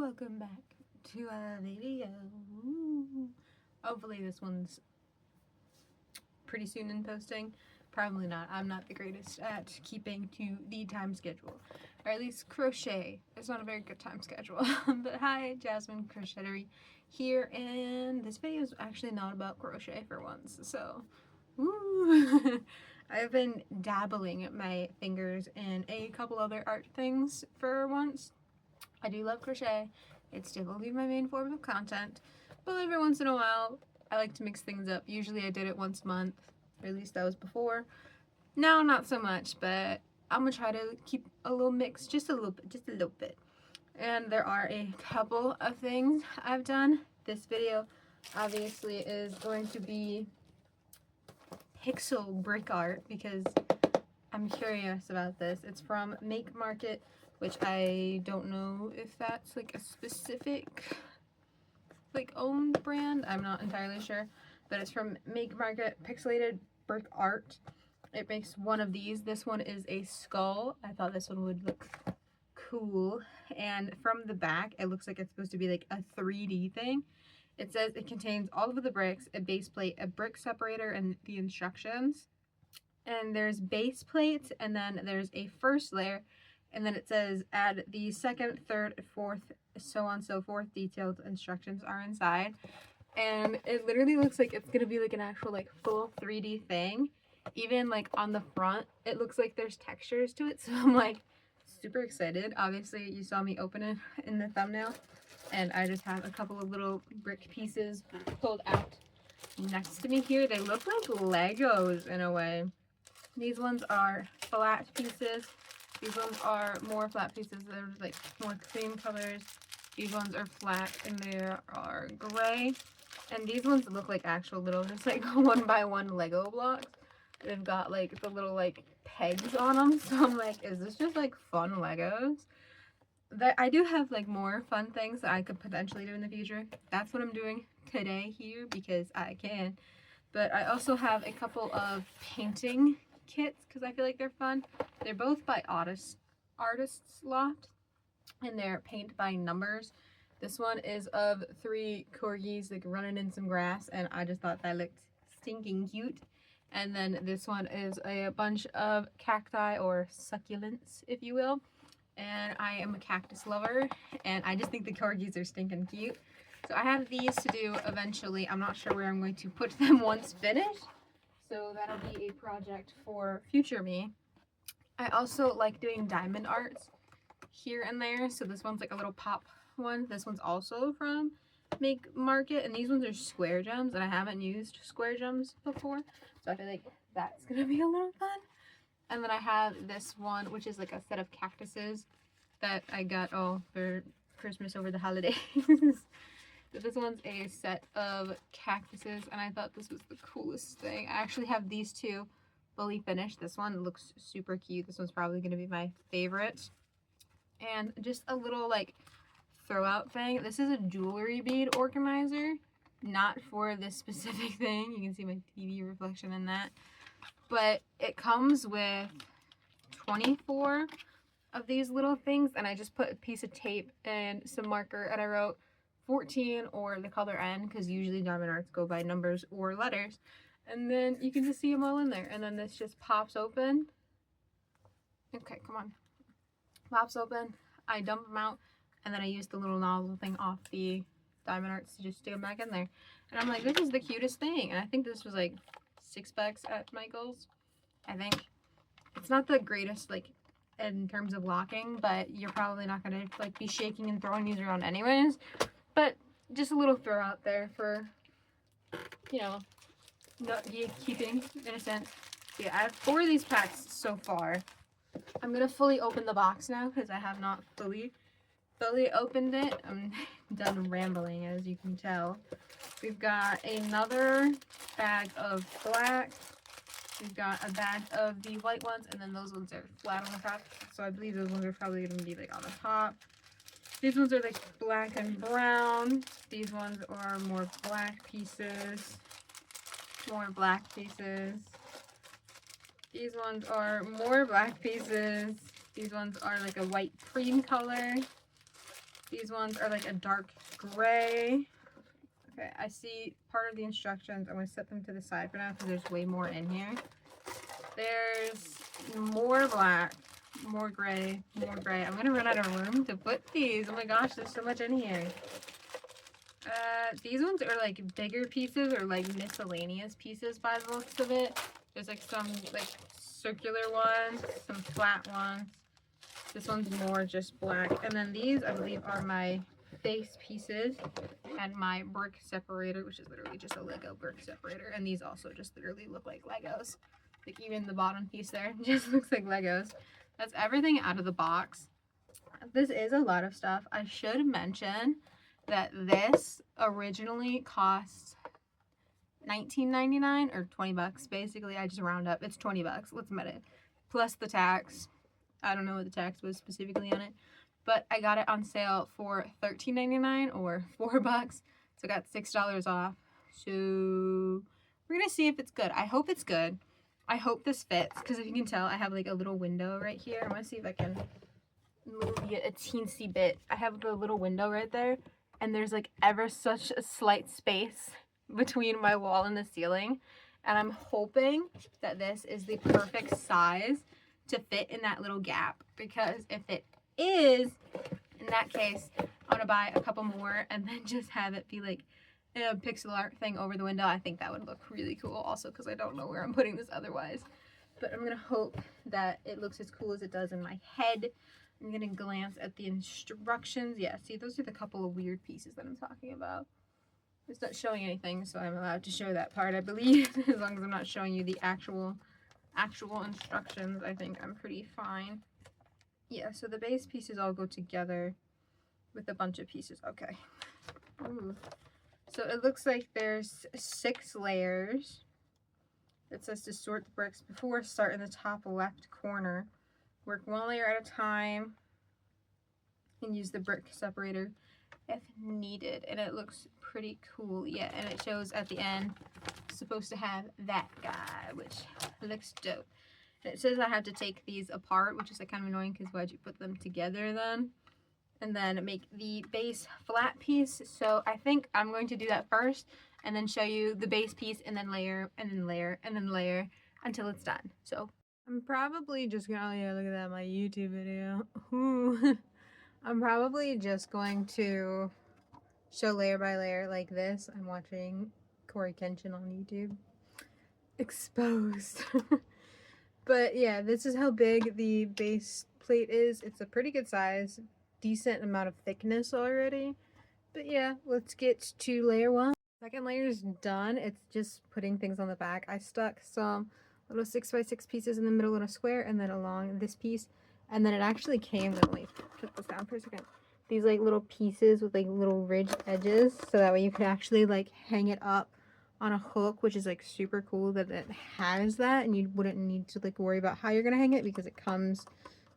welcome back to a video. Hopefully this one's pretty soon in posting. Probably not. I'm not the greatest at keeping to the time schedule. Or at least crochet. It's not a very good time schedule. But hi, Jasmine Crochetery here, and this video is actually not about crochet for once. So, woo! I've been dabbling my fingers in a couple other art things for once. I do love crochet. It's definitely my main form of content, but every once in a while I like to mix things up. Usually I did it once a month, or at least that was before. Now not so much, but I'm gonna try to keep a little mix, just a little bit. And there are a couple of things I've done. This video obviously is going to be pixel brick art because I'm curious about this. It's from Make Market, which I don't know if that's like a specific like owned brand. I'm not entirely sure, but it's from Make Market Pixelated Brick Art. It makes one of these. This one is a skull. I thought this one would look cool, and from the back it looks like it's supposed to be like a 3D thing. It says it contains all of the bricks, a base plate, a brick separator, and the instructions. And there's base plates, and then there's a first layer, and then it says add the second, third, fourth, so on so forth. Detailed instructions are inside, and it literally looks like it's gonna be like an actual like full 3D thing. Even like on the front it looks like there's textures to it, so I'm like super excited. Obviously you saw me open it in the thumbnail, and I just have a couple of little brick pieces pulled out next to me here. They look like Legos in a way. These ones are flat pieces. These ones are more flat pieces. They're like more cream colors. These ones are flat and they are gray. And these ones look like actual little, just like 1x1 Lego blocks. They've got like the little like pegs on them. So I'm like, is this just like fun Legos? I do have like more fun things that I could potentially do in the future. That's what I'm doing today here because I can. But I also have a couple of painting kits because I feel like they're fun. They're both by Artists Loft, and they're paint by numbers. This one is of 3 corgis like running in some grass, and I just thought that looked stinking cute. And then this one is a bunch of cacti, or succulents if you will, and I am a cactus lover and I just think the corgis are stinking cute. So I have these to do eventually. I'm not sure where I'm going to put them once finished, so that'll be a project for future me. I also like doing diamond arts here and there. So this one's like a little pop one. This one's also from Make Market, and these ones are square gems, and I haven't used square gems before, so I feel like that's gonna be a little fun. And then I have this one, which is like a set of cactuses that I got all for Christmas over the holidays. So this one's a set of cactuses, and I thought this was the coolest thing. I actually have these two fully finished. This one looks super cute. This one's probably going to be my favorite. And just a little like throw out thing. This is a jewelry bead organizer, not for this specific thing. You can see my TV reflection in that. But it comes with 24 of these little things, and I just put a piece of tape and some marker, and I wrote 14 or the color N, because usually diamond arts go by numbers or letters, and then you can just see them all in there. And then this just pops open. Okay, come on. Pops open. I dump them out, and then I use the little nozzle thing off the diamond arts to just stick them back in there. And I'm like, this is the cutest thing. And I think this was like $6 at Michael's. I think it's not the greatest like in terms of locking, but you're probably not gonna like be shaking and throwing these around anyways. But just a little throw out there for, you know, keeping in a sense. So yeah, I have 4 of these packs so far. I'm gonna fully open the box now because I have not fully opened it. I'm done rambling, as you can tell. We've got another bag of black. We've got a bag of the white ones, and then those ones are flat on the top. So I believe those ones are probably gonna be like on the top. These ones are like black and brown. These ones are more black pieces. More black pieces. These ones are more black pieces. These ones are like a white cream color. These ones are like a dark gray. Okay, I see part of the instructions. I'm going to set them to the side for now because there's way more in here. There's more black, more gray, more gray. I'm going to run out of room to put these. Oh my gosh, there's so much in here. These ones are like bigger pieces or like miscellaneous pieces by the looks of it. There's like some like circular ones, some flat ones. This one's more just black. And then these, I believe, are my base pieces and my brick separator, which is literally just a Lego brick separator. And these also just literally look like Legos. Like even the bottom piece there just looks like Legos. That's everything out of the box. This is a lot of stuff. I should mention that this originally cost $19.99 or 20 bucks. Basically, I just round up. It's 20 bucks. Let's admit it. Plus the tax. I don't know what the tax was specifically on it, but I got it on sale for $13.99 or 4 bucks. So I got $6 off. So we're going to see if it's good. I hope it's good. I hope this fits because if you can tell, I have like a little window right here. I want to see if I can move it a teensy bit. I have the little window right there, and there's like ever such a slight space between my wall and the ceiling, and I'm hoping that this is the perfect size to fit in that little gap, because if it is, in that case, I'm gonna buy a couple more and then just have it be like a pixel art thing over the window. I think that would look really cool also because I don't know where I'm putting this otherwise, but I'm gonna hope that it looks as cool as it does in my head. I'm gonna glance at the instructions. Yeah, see, those are the couple of weird pieces that I'm talking about. It's not showing anything, so I'm allowed to show that part, I believe. As long as I'm not showing you the actual instructions, I think I'm pretty fine. Yeah, so the base pieces all go together with a bunch of pieces. Okay. Ooh. So it looks like there's 6 layers. It says to sort the bricks before, start in the top left corner. Work 1 layer at a time and use the brick separator if needed. And it looks pretty cool. Yeah, and it shows at the end it's supposed to have that guy, which looks dope. And it says I have to take these apart, which is like kind of annoying because why'd you put them together then? And then make the base flat piece. So I think I'm going to do that first and then show you the base piece and then layer and then layer and then layer until it's done. So I'm probably just gonna, yeah, look at that, my YouTube video. Ooh. I'm probably just going to show layer by layer like this. I'm watching Corey Kenshin on YouTube. Exposed. But yeah, this is how big the base plate is. It's a pretty good size, decent amount of thickness already. But yeah, let's get to layer 1. Second layer is done. It's just putting things on the back. I stuck some little 6x6 pieces in the middle in a square and then along this piece. And then it actually came with, wait, put this down for a second. These like little pieces with like little ridged edges, so that way you could actually like hang it up on a hook, which is like super cool that it has that, and you wouldn't need to like worry about how you're gonna hang it because it comes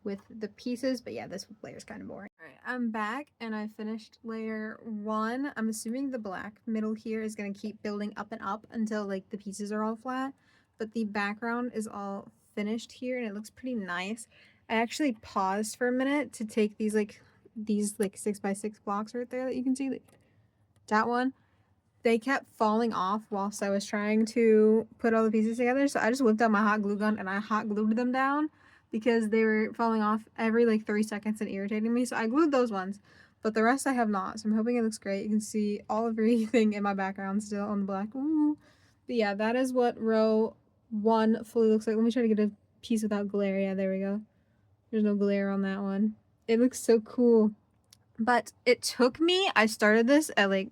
with the pieces. But yeah, this layer is kind of boring. All right, I'm back and I finished layer 1. I'm assuming the black middle here is gonna keep building up and up until like the pieces are all flat, but the background is all finished here and it looks pretty nice. I actually paused for a minute to take these 6x6 blocks right there that you can see, like that one. They kept falling off whilst I was trying to put all the pieces together, so I just whipped out my hot glue gun and I hot glued them down because they were falling off every like 3 seconds and irritating me. So I glued those ones, but the rest I have not. So I'm hoping it looks great. You can see all of everything in my background still on the black. Ooh. But yeah, that is what row 1 fully looks like. Let me try to get a piece without glare. Yeah, there we go. There's no glare on that one. It looks so cool. But it took me, I started this at like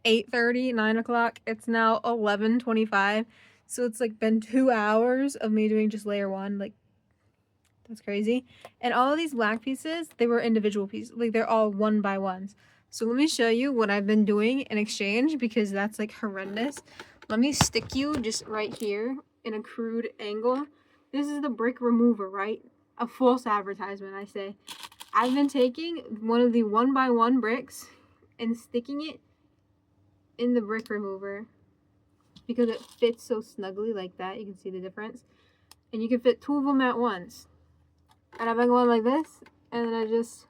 8:30, 9 o'clock. It's now 11:25. So it's like been 2 hours of me doing just layer 1. Like, that's crazy. And all of these black pieces, they were individual pieces. Like, they're all 1 by 1s. So let me show you what I've been doing in exchange because that's like horrendous. Let me stick you just right here in a crude angle. This is the brick remover, right? A false advertisement, I say. I've been taking one of the 1 by 1 bricks and sticking it in the brick remover because it fits so snugly like that. You can see the difference. And you can fit 2 of them at once. And I've been going like this, and then I just,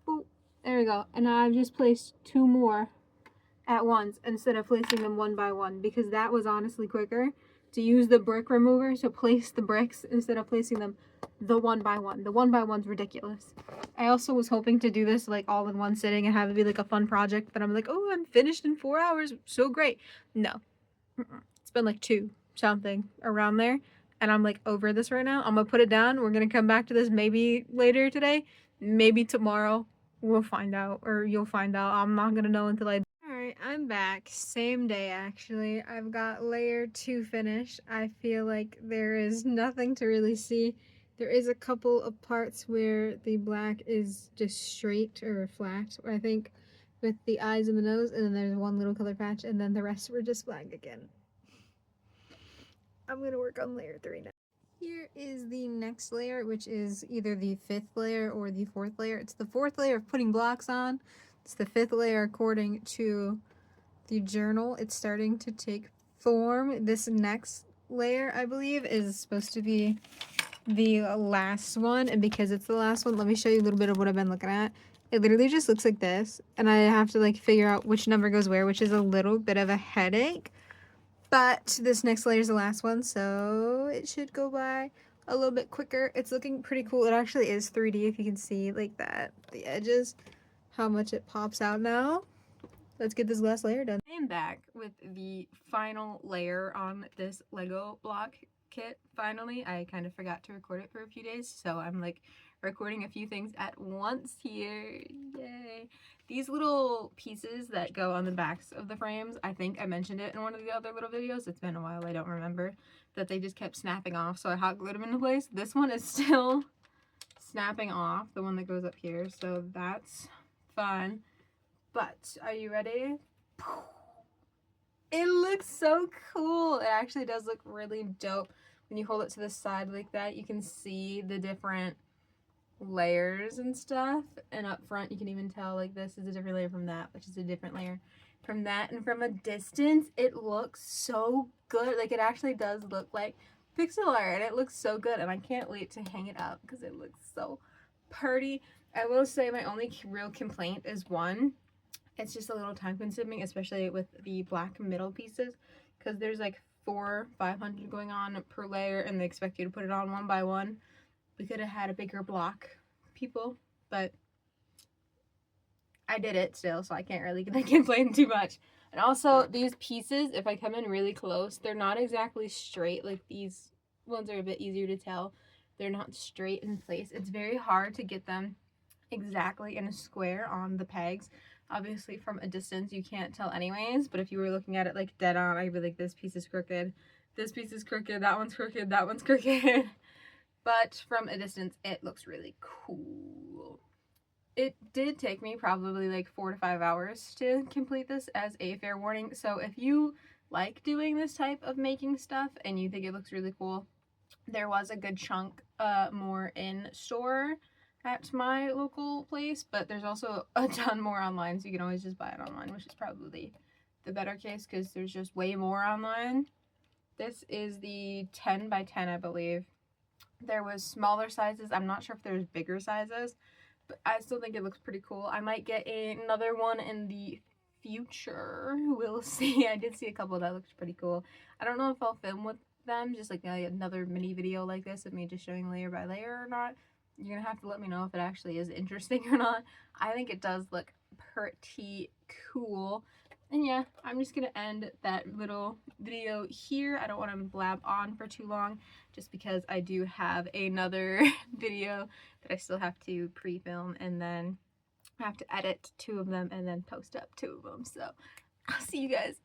boop, there we go. And I've just placed 2 more at once instead of placing them one by one, because that was honestly quicker to use the brick remover to place the bricks instead of placing them the one by one. The one by one's ridiculous. I also was hoping to do this like all in one sitting and have it be like a fun project, but I'm like, oh, I'm finished in 4 hours, so great. No, it's been like 2 something around there, and I'm like over this right now. I'm gonna put it down. We're gonna come back to this maybe later today, maybe tomorrow. We'll find out, or you'll find out. I'm not gonna know until I. Alright, I'm back. Same day actually. I've got layer 2 finished. I feel like there is nothing to really see. There is a couple of parts where the black is just straight or flat, I think, with the eyes and the nose, and then there's one little color patch, and then the rest were just black again. I'm gonna work on layer 3 now. Here is the next layer, which is either the 5th layer or the 4th layer. It's the 4th layer of putting blocks on. It's the 5th layer according to the journal. It's starting to take form. This next layer, I believe, is supposed to be the last one, and because it's the last one, let me show you a little bit of what I've been looking at. It literally just looks like this, and I have to like figure out which number goes where, which is a little bit of a headache. But this next layer is the last one, so it should go by a little bit quicker. It's looking pretty cool. It actually is 3D, if you can see like that, the edges, how much it pops out now. Let's get this last layer done. I am back with the final layer on this Lego block kit. Finally, I kind of forgot to record it for a few days, so I'm like recording a few things at once here. Yay! These little pieces that go on the backs of the frames, I think I mentioned it in one of the other little videos. It's been a while, I don't remember, that they just kept snapping off, so I hot glued them into place. This one is still snapping off, the one that goes up here, so that's fun. But are you ready? It looks so cool. It actually does look really dope. When you hold it to the side like that, you can see the different layers and stuff. And up front, you can even tell like this is a different layer from that, which is a different layer from that. And from a distance, it looks so good. Like, it actually does look like pixel art, and it looks so good. And I can't wait to hang it up because it looks so pretty. I will say my only real complaint is one. It's just a little time consuming, especially with the black middle pieces, because there's like 400-500 going on per layer, and they expect you to put it on one by one. We could have had a bigger block, people, but I did it still, so I can't really complain too much. And also, these pieces, if I come in really close, they're not exactly straight. Like, these ones are a bit easier to tell. They're not straight in place. It's very hard to get them exactly in a square on the pegs. Obviously, from a distance, you can't tell anyways, but if you were looking at it like dead on, I'd be like, this piece is crooked, this piece is crooked, that one's crooked, that one's crooked. But from a distance, it looks really cool. It did take me probably like 4 to 5 hours to complete this, as a fair warning. So if you like doing this type of making stuff and you think it looks really cool, there was a good chunk more in store at my local place, but there's also a ton more online, so you can always just buy it online, which is probably the better case because there's just way more online. This is the 10 by 10, I believe. There was smaller sizes. I'm not sure if there's bigger sizes, but I still think it looks pretty cool. I might get another one in the future. We'll see. I did see a couple that looked pretty cool. I don't know if I'll film with them, just like another mini video like this of me just showing layer by layer or not. You're gonna have to let me know if it actually is interesting or not. I think it does look pretty cool. And yeah, I'm just gonna end that little video here. I don't want to blab on for too long, just because I do have another video that I still have to pre-film, and then I have to edit 2 of them and then post up 2 of them. So I'll see you guys